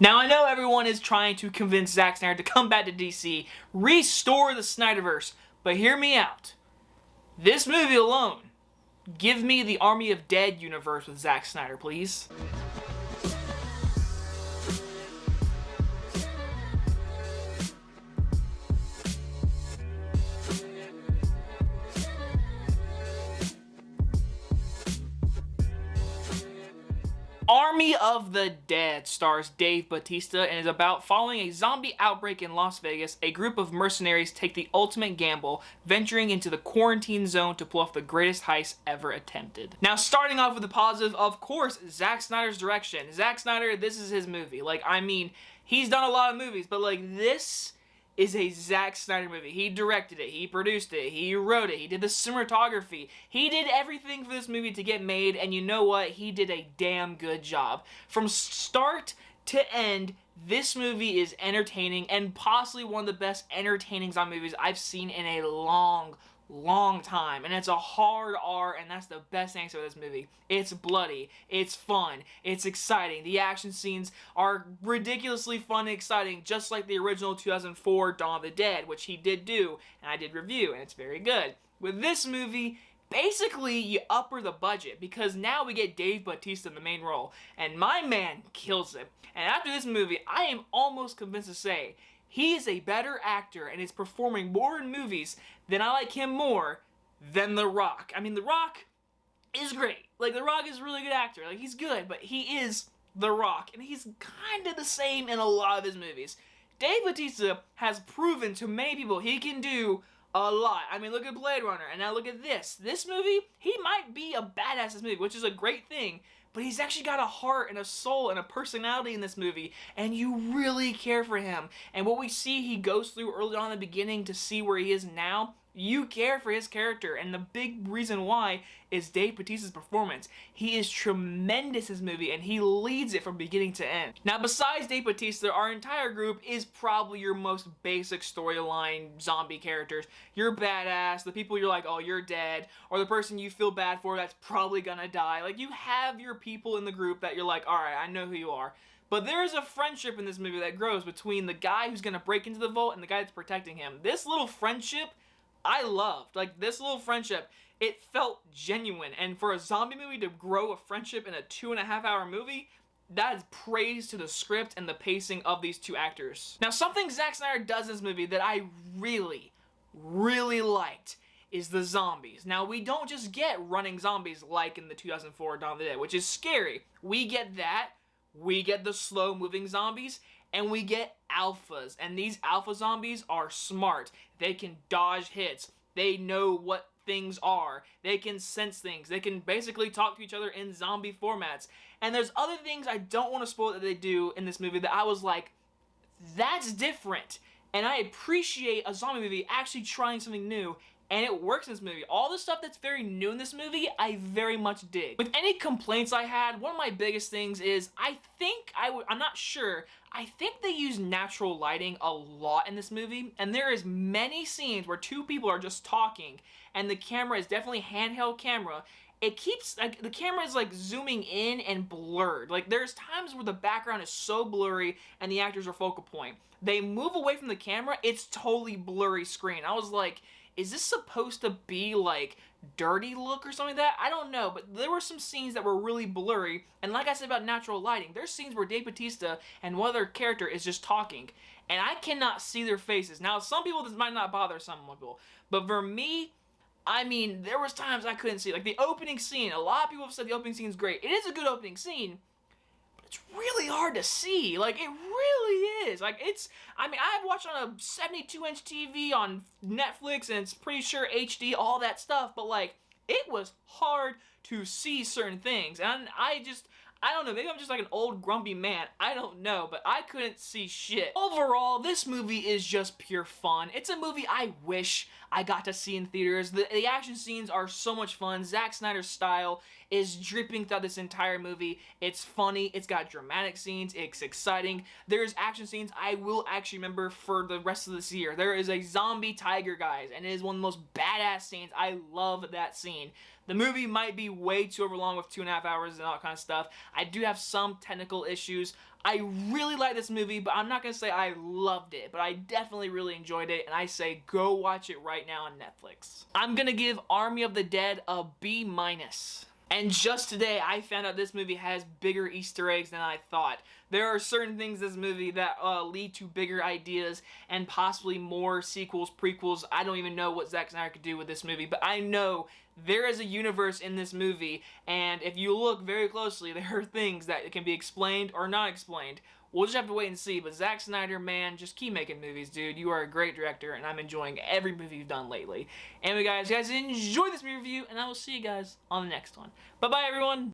Now, I know everyone is trying to convince Zack Snyder to come back to DC, restore the Snyderverse, but hear me out. This movie alone, give me the Army of Dead universe with Zack Snyder, please. Army of the Dead stars Dave Bautista and is about following a zombie outbreak in Las Vegas. A group of mercenaries take the ultimate gamble, venturing into the quarantine zone to pull off the greatest heist ever attempted. Now, starting off with the positive, of course, Zack Snyder's direction. Zack Snyder, this is his movie. Like, I mean, he's done a lot of movies, but like, this is a Zack Snyder movie. He directed it, he produced it, he wrote it, he did the cinematography. He did everything for this movie to get made, and you know what? He did a damn good job. From start to end, this movie is entertaining and possibly one of the best entertaining zombie movies I've seen in a long time, and it's a hard R, and that's the best thing about this movie. It's bloody, it's fun, it's exciting. The action scenes are ridiculously fun and exciting, just like the original 2004 Dawn of the Dead, which he did do, and I did review, and it's very good. With this movie, basically you upper the budget, because now we get Dave Bautista in the main role, and my man kills it. And after this movie, I am almost convinced to say he is a better actor and is performing more in movies than I like him more than The Rock. I mean, The Rock is great. Like, The Rock is a really good actor. Like, he's good, but he is The Rock, and he's kind of the same in a lot of his movies. Dave Bautista has proven to many people he can do a lot. I mean, look at Blade Runner, and now look at this. This movie, he might be a badass in this movie, which is a great thing, but he's actually got a heart and a soul and a personality in this movie, and you really care for him. And what we see he goes through early on in the beginning to see where he is now, you care for his character, and the big reason why is Dave Bautista's performance. He is tremendous in this movie, and he leads it from beginning to end. Now, besides Dave Bautista, our entire group is probably your most basic storyline zombie characters. You're badass, the people you're like, oh, you're dead, or the person you feel bad for that's probably gonna die. Like, you have your people in the group that you're like, alright, I know who you are. But there's a friendship in this movie that grows between the guy who's gonna break into the vault and the guy that's protecting him. This little friendship I loved. Like, this little friendship, it felt genuine, and for a zombie movie to grow a friendship in a 2.5-hour movie, that is praise to the script and the pacing of these two actors. Now, something Zack Snyder does in this movie that I really liked is the zombies. Now, we don't just get running zombies like in the 2004 Dawn of the Dead, which is scary. We get that, we get the slow-moving zombies, and we get alphas, and these alpha zombies are smart. They can dodge hits. They know what things are. They can sense things. They can basically talk to each other in zombie formats. And there's other things I don't want to spoil that they do in this movie that I was like, that's different. And I appreciate a zombie movie actually trying something new, and it works in this movie. All the stuff that's very new in this movie, I very much dig. With any complaints I had, one of my biggest things is, I'm not sure, I think they use natural lighting a lot in this movie, and there is many scenes where two people are just talking, and the camera is definitely handheld camera. It keeps, like, the camera is like zooming in and blurred. Like, there's times where the background is so blurry and the actors are focal point. They move away from the camera, it's totally blurry screen. I was like, is this supposed to be like dirty look or something like that? I don't know, but there were some scenes that were really blurry, and like I said about natural lighting, there's scenes where Dave Bautista and one other character is just talking, and I cannot see their faces. Now, some people, this might not bother some people, but for me, I mean, there was times I couldn't see. Like, the opening scene, a lot of people have said the opening scene is great. It is a good opening scene, but it's really hard to see. Like, it really is. Like, I mean, I've watched on a 72-inch TV on Netflix, and it's pretty sure HD, all that stuff, but, like, it was hard to see certain things, and I don't know, maybe I'm just like an old grumpy man, I don't know, but I couldn't see shit. Overall, this movie is just pure fun. It's a movie I wish I got to see in theaters. The action scenes are so much fun. Zack Snyder's style is dripping throughout this entire movie. It's funny, it's got dramatic scenes, it's exciting. There's action scenes I will actually remember for the rest of this year. There is a zombie tiger, guys, and it is one of the most badass scenes. I love that scene. The movie might be way too overlong with 2.5 hours and all that kind of stuff. I do have some technical issues. I really like this movie, but I'm not going to say I loved it, but I definitely really enjoyed it, and I say go watch it right now on Netflix. I'm going to give Army of the Dead a B-. And just today, I found out this movie has bigger Easter eggs than I thought. There are certain things in this movie that lead to bigger ideas and possibly more sequels, prequels. I don't even know what Zack Snyder could do with this movie, but I know there is a universe in this movie, and if you look very closely, there are things that can be explained or not explained. We'll just have to wait and see, but Zack Snyder, man, just keep making movies, dude. You are a great director, and I'm enjoying every movie you've done lately. Anyway, guys, enjoy this movie review, and I will see you guys on the next one. Bye-bye, everyone!